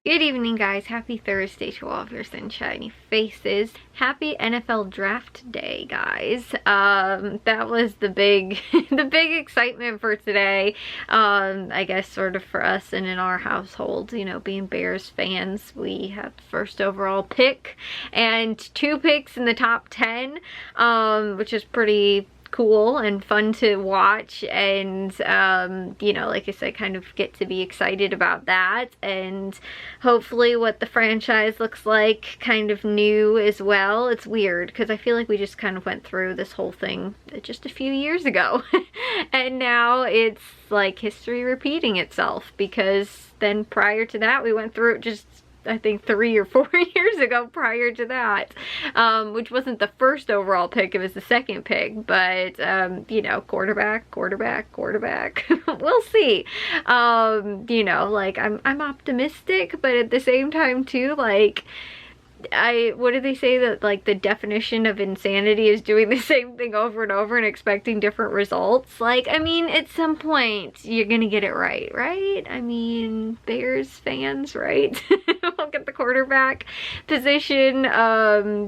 Good evening, guys. Happy Thursday to all of your sunshiny faces. Happy NFL Draft Day, guys. That was the big the big excitement for today. I guess sort of for us and in our household, you know, being Bears fans, we had the first overall pick and 2 picks in the top 10, which is pretty cool and fun to watch, and you know, like I said, kind of get to be excited about that, and hopefully what the franchise looks like kind of new as well. It's weird because I feel like we just kind of went through this whole thing just a few years ago and now it's like history repeating itself, because then prior to that we went through it just I think 3 or 4 years ago prior to that, which wasn't the first overall pick, it was the second pick, but you know, quarterback. We'll see. You know, like I'm optimistic, but at the same time too, like, what do they say, that like the definition of insanity is doing the same thing over and over and expecting different results? Like, I mean, at some point you're gonna get it right? I mean, Bears fans, right? We'll get the quarterback position,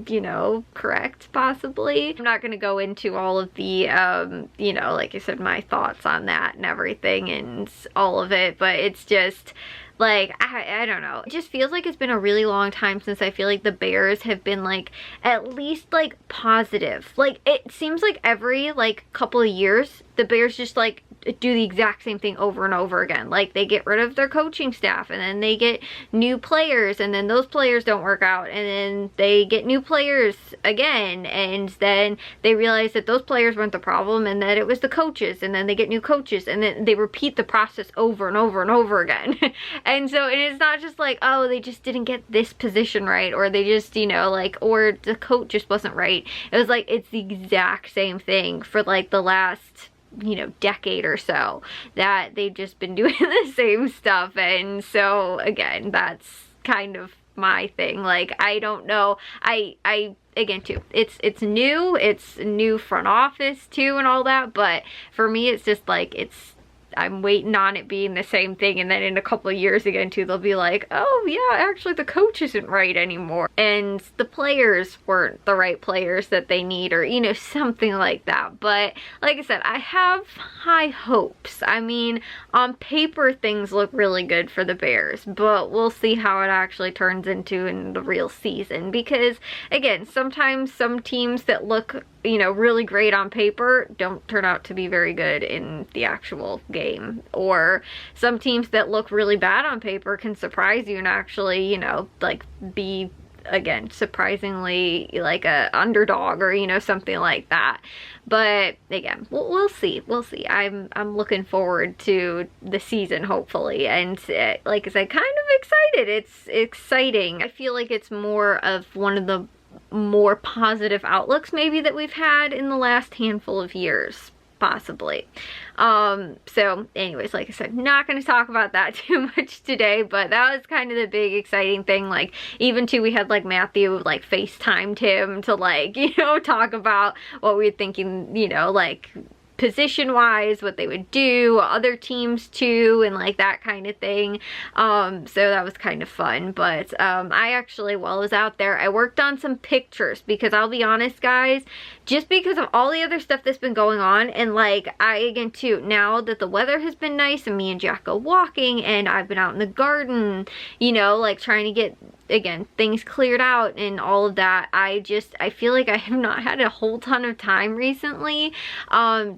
you know, correct, possibly. I'm not gonna go into all of the, you know, like I said, my thoughts on that and everything and all of it, but it's just, like, I don't know. It just feels like it's been a really long time since I feel like the Bears have been, like, at least, like, positive. Like, it seems like every, like, couple of years, the Bears just, like, do the exact same thing over and over again. Like, they get rid of their coaching staff, and then they get new players, and then those players don't work out, and then they get new players again, and then they realize that those players weren't the problem and that it was the coaches, and then they get new coaches, and then they repeat the process over and over and over again. And so, and it's not just like, oh, they just didn't get this position right, or they just, you know, like, or the coach just wasn't right. It was like, it's the exact same thing for like the last, you know, decade or so, that they've just been doing the same stuff. And so again, that's kind of my thing. Like, I don't know, I again too, it's new front office too and all that, but for me it's just like, I'm waiting on it being the same thing, and then in a couple of years again too, they'll be like, oh yeah, actually the coach isn't right anymore, and the players weren't the right players that they need, or, you know, something like that. But like I said, I have high hopes. I mean, on paper things look really good for the Bears, but we'll see how it actually turns into in the real season, because again, sometimes some teams that look, you know, really great on paper don't turn out to be very good in the actual game, or some teams that look really bad on paper can surprise you and actually, you know, like be, again, surprisingly like a underdog, or, you know, something like that. But again, we'll see. I'm looking forward to the season, hopefully, and like I said, kind of excited. It's exciting. I feel like it's more of one of the more positive outlooks maybe that we've had in the last handful of years, possibly. So anyways, like I said, not going to talk about that too much today, but that was kind of the big exciting thing. Like, even too, we had like Matthew like FaceTimed him to, like, you know, talk about what we were thinking, you know, like position wise, what they would do, other teams too, and like that kind of thing. So that was kind of fun. But I actually, while I was out there, I worked on some pictures, because I'll be honest, guys, just because of all the other stuff that's been going on, and like, I, again too, now that the weather has been nice and me and Jack go walking and I've been out in the garden, you know, like trying to get, again, things cleared out and all of that, I feel like I have not had a whole ton of time recently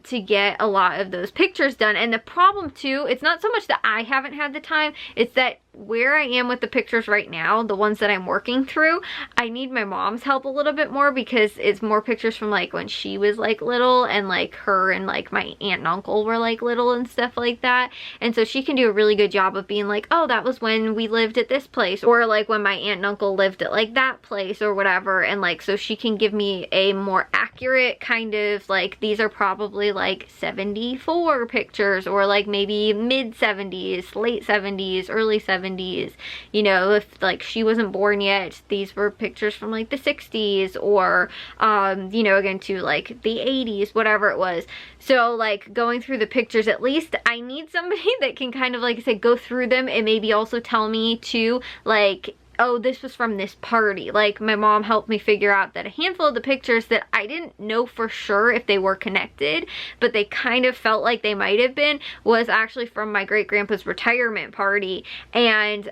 to get a lot of those pictures done. And the problem too, it's not so much that I haven't had the time, it's that where I am with the pictures right now, the ones that I'm working through, I need my mom's help a little bit more, because it's more pictures from like when she was like little, and like her and like my aunt and uncle were like little and stuff like that. And so she can do a really good job of being like, oh, that was when we lived at this place, or like when my aunt and uncle lived at like that place or whatever. And like, so she can give me a more accurate kind of like, these are probably like 74 pictures, or like maybe mid 70s, late 70s, early 70s, 70s, you know, if like she wasn't born yet, these were pictures from like the 60s, or you know, again to like the 80s, whatever it was. So like going through the pictures, at least I need somebody that can kind of, like I said, go through them and maybe also tell me to, like, oh, this was from this party. Like, my mom helped me figure out that a handful of the pictures that I didn't know for sure if they were connected, but they kind of felt like they might have been, was actually from my great-grandpa's retirement party. And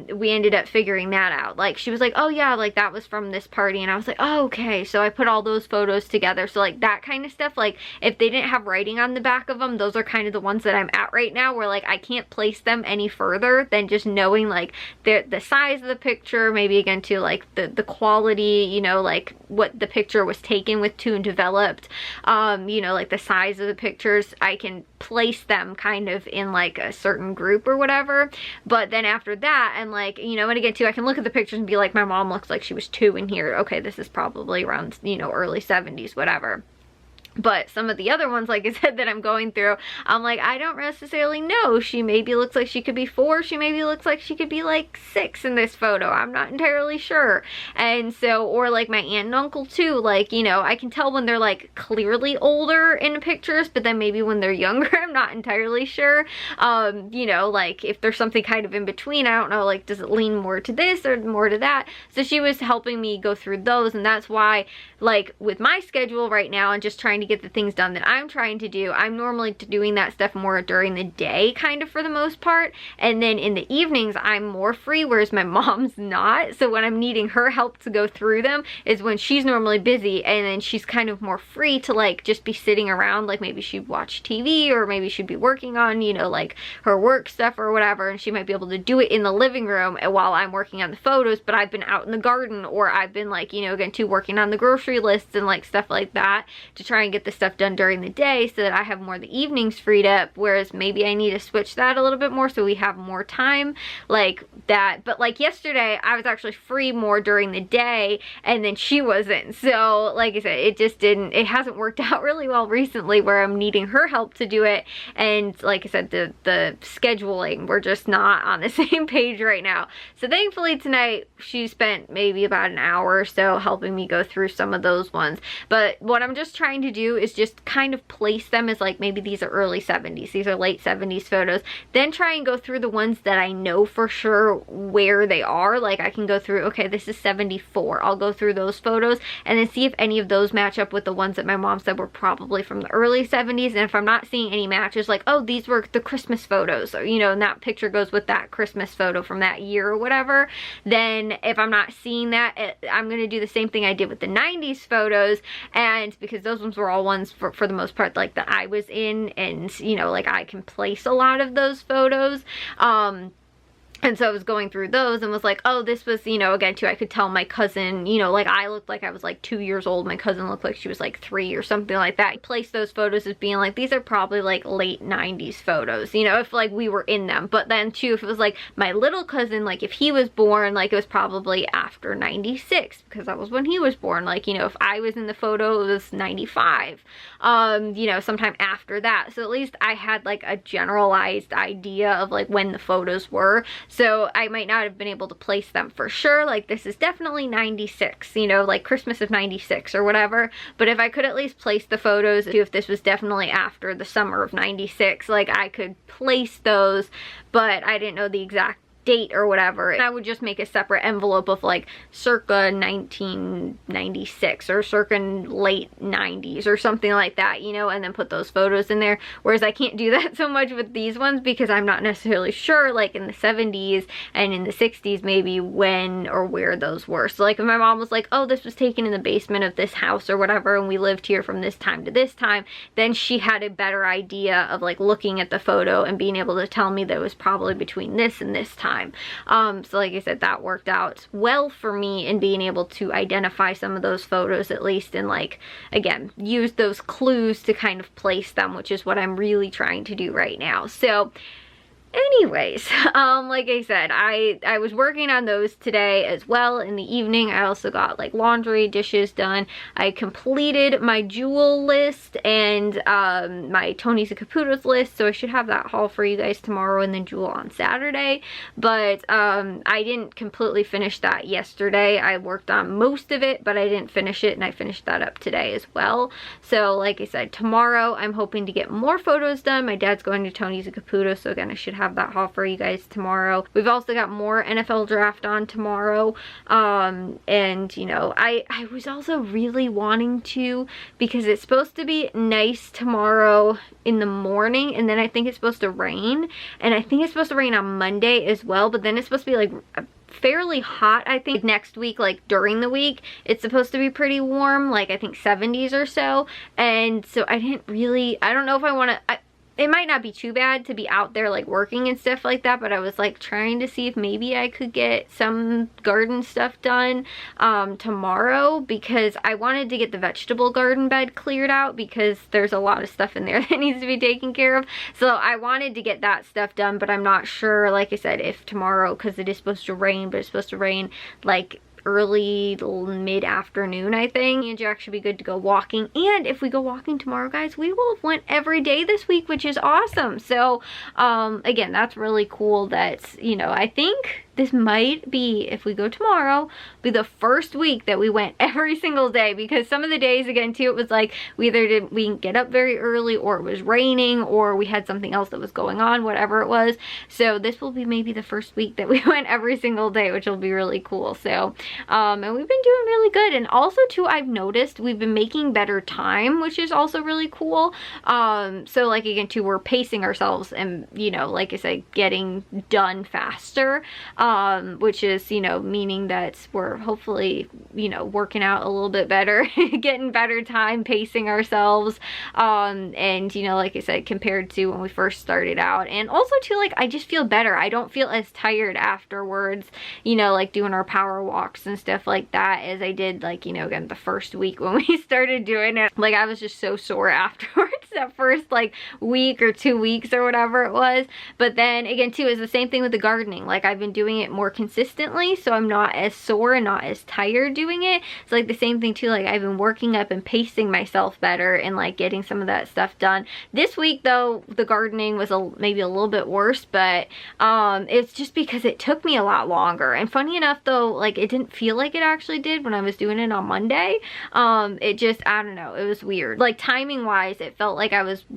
we ended up figuring that out. Like, she was like, oh yeah, like that was from this party. And I was like, oh, okay. So I put all those photos together. So like that kind of stuff, like if they didn't have writing on the back of them, those are kind of the ones that I'm at right now, where like I can't place them any further than just knowing like the size of the picture, maybe again to like the quality, you know, like what the picture was taken with to and developed, you know, like the size of the pictures. I can place them kind of in like a certain group or whatever. But then after that, and like, you know, and again too, I can look at the pictures and be like, my mom looks like she was 2 in here. Okay, this is probably around, you know, early 70s, whatever. But some of the other ones, like I said, that I'm going through, I'm like, I don't necessarily know. She maybe looks like she could be 4. She maybe looks like she could be like 6 in this photo. I'm not entirely sure. And so, or like my aunt and uncle too, like, you know, I can tell when they're like clearly older in pictures, but then maybe when they're younger, I'm not entirely sure. You know, like if there's something kind of in between, I don't know, like does it lean more to this or more to that? So she was helping me go through those, and that's why, like with my schedule right now and just trying to get the things done that I'm trying to do, I'm normally doing that stuff more during the day kind of for the most part, and then in the evenings I'm more free, whereas my mom's not. So when I'm needing her help to go through them is when she's normally busy, and then she's kind of more free to like just be sitting around, like maybe she'd watch TV, or maybe she'd be working on, you know, like her work stuff or whatever, and she might be able to do it in the living room while I'm working on the photos, but I've been out in the garden, or I've been like, you know, again too, working on the grocery lists and like stuff like that to try and get the stuff done during the day so that I have more of the evenings freed up, whereas maybe I need to switch that a little bit more so we have more time like that. But like yesterday I was actually free more during the day, and then she wasn't. So like I said, it hasn't worked out really well recently where I'm needing her help to do it, and like I said, the scheduling, we're just not on the same page right now. So thankfully tonight she spent maybe about an hour or so helping me go through some of those ones. But what I'm just trying to do is just kind of place them as like, maybe these are early 70s, these are late 70s photos, then try and go through the ones that I know for sure where they are. Like I can go through, okay, this is 74, I'll go through those photos and then see if any of those match up with the ones that my mom said were probably from the early 70s. And if I'm not seeing any matches, like, oh, these were the Christmas photos, or you know, and that picture goes with that Christmas photo from that year or whatever, then if I'm not seeing that, I'm gonna do the same thing I did with the 90s photos. And because those ones were all ones for the most part like that I was in, and you know, like I can place a lot of those photos. And so I was going through those and was like, oh, this was, you know, again too, I could tell my cousin, you know, like I looked like I was like 2 years old. My cousin looked like she was like 3 or something like that. I placed those photos as being like, these are probably like late 90s photos, you know, if like we were in them. But then too, if it was like my little cousin, like if he was born, like it was probably after 96, because that was when he was born. Like, you know, if I was in the photo, it was 95, you know, sometime after that. So at least I had like a generalized idea of like when the photos were. So I might not have been able to place them for sure, like this is definitely 96, you know, like Christmas of 96 or whatever. But if I could at least place the photos, if this was definitely after the summer of 96, like I could place those, but I didn't know the exact date or whatever. And I would just make a separate envelope of like circa 1996 or circa late 90s or something like that, you know, and then put those photos in there. Whereas I can't do that so much with these ones because I'm not necessarily sure, like in the 70s and in the 60s maybe when or where those were. So like if my mom was like, oh, this was taken in the basement of this house or whatever, and we lived here from this time to this time, then she had a better idea of like looking at the photo and being able to tell me that it was probably between this and this time. So like I said, that worked out well for me in being able to identify some of those photos at least, and like, again, use those clues to kind of place them, which is what I'm really trying to do right now. So Anyways, like I said, I was working on those today as well in the evening. I also got like laundry, dishes done. I completed my jewel list and my Tony's and Caputo's list, so I should have that haul for you guys tomorrow and then jewel on Saturday. But I didn't completely finish that yesterday. I worked on most of it, but I didn't finish it, and I finished that up today as well. So like I said, tomorrow I'm hoping to get more photos done. My dad's going to Tony's and Caputo, so again, I should have that haul for you guys tomorrow. We've also got more NFL draft on tomorrow. And you know, I was also really wanting to, because it's supposed to be nice tomorrow in the morning, and then I think it's supposed to rain, and I think it's supposed to rain on Monday as well, but then it's supposed to be like fairly hot. I think next week, like during the week, it's supposed to be pretty warm, like I think 70s or so. And so I don't know if I want to, it might not be too bad to be out there like working and stuff like that, but I was like trying to see if maybe I could get some garden stuff done tomorrow, because I wanted to get the vegetable garden bed cleared out because there's a lot of stuff in there that needs to be taken care of. So I wanted to get that stuff done, but I'm not sure, like I said, if tomorrow, because it is supposed to rain, but it's supposed to rain like early mid-afternoon, I think. And Jack should be good to go walking. And if we go walking tomorrow, guys, we will have went every day this week, which is awesome. So again, that's really cool. That, you know, I think this might be, if we go tomorrow, be the first week that we went every single day, because some of the days, again, too, it was like we didn't get up very early, or it was raining, or we had something else that was going on, whatever it was. So this will be maybe the first week that we went every single day, which will be really cool. So and we've been doing really good. And also too, I've noticed we've been making better time, which is also really cool. So like, again too, we're pacing ourselves and, you know, like I said, getting done faster. Which is, you know, meaning that we're hopefully, you know, working out a little bit better, getting better time, pacing ourselves. And, you know, like I said, compared to when we first started out. And also too, like, I just feel better. I don't feel as tired afterwards, you know, like doing our power walks and stuff like that as I did, like, you know, again, the first week when we started doing it. Like, I was just so sore afterwards that first, like, week or 2 weeks or whatever it was. But then, again, too, it's the same thing with the gardening. Like, I've been doing it more consistently, so I'm not as sore and not as tired doing it. It's like the same thing too, like I've been working up and pacing myself better and like getting some of that stuff done. This week though, the gardening was maybe a little bit worse, but it's just because it took me a lot longer. And funny enough though, like it didn't feel like it actually did when I was doing it on Monday. It just, I don't know, it was weird. Like timing wise, it felt like I wasn't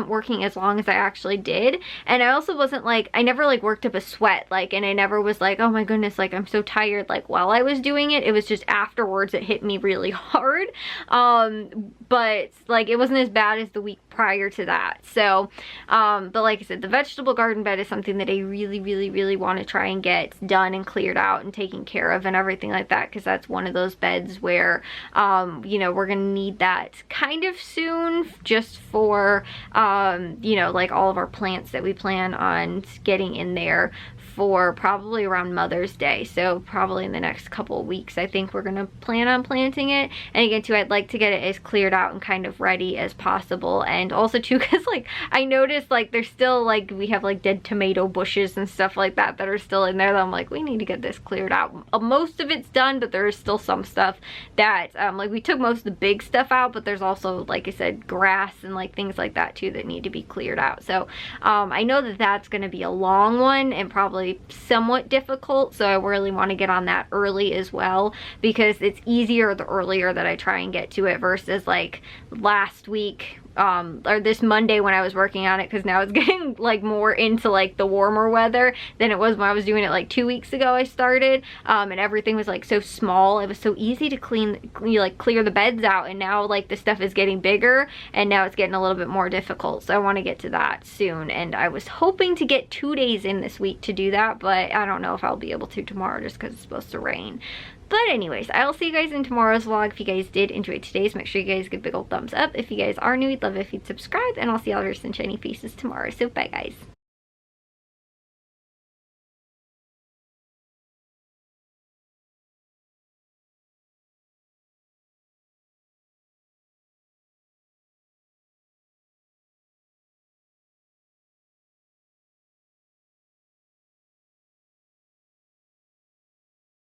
working as long as I actually did. And I also wasn't like, I never like worked up a sweat, like, and I never was like, oh my goodness, like I'm so tired, like while I was doing it. It was just afterwards it hit me really hard. But like it wasn't as bad as the week prior to that. So but like I said, the vegetable garden bed is something that I really want to try and get done and cleared out and taken care of and everything like that, because that's one of those beds where you know, we're gonna need that kind of soon, just for you know, like all of our plants that we plan on getting in there for probably around Mother's Day. So probably in the next couple of weeks, I think we're gonna plan on planting it. And again too, I'd like to get it as cleared out and kind of ready as possible. And also too, because like I noticed like there's still like, we have like dead tomato bushes and stuff like that that are still in there that I'm like, we need to get this cleared out. Most of it's done, but there is still some stuff that like we took most of the big stuff out, but there's also, like I said, grass and like things like that too that need to be cleared out. So I know that that's gonna be a long one and probably somewhat difficult, so I really want to get on that early as well, because it's easier the earlier that I try and get to it versus like last week or this Monday when I was working on it, because now it's getting like more into like the warmer weather than it was when I was doing it like 2 weeks ago. I started and everything was like so small. It was so easy to clear the beds out, and now like the stuff is getting bigger and now it's getting a little bit more difficult. So I want to get to that soon, and I was hoping to get 2 days in this week to do that, but I don't know if I'll be able to tomorrow just because it's supposed to rain. But anyways, I'll see you guys in tomorrow's vlog. If you guys did enjoy today's, make sure you guys give a big old thumbs up. If you guys are new, we'd love it if you'd subscribe, and I'll see all your sunshiny faces tomorrow. So bye guys.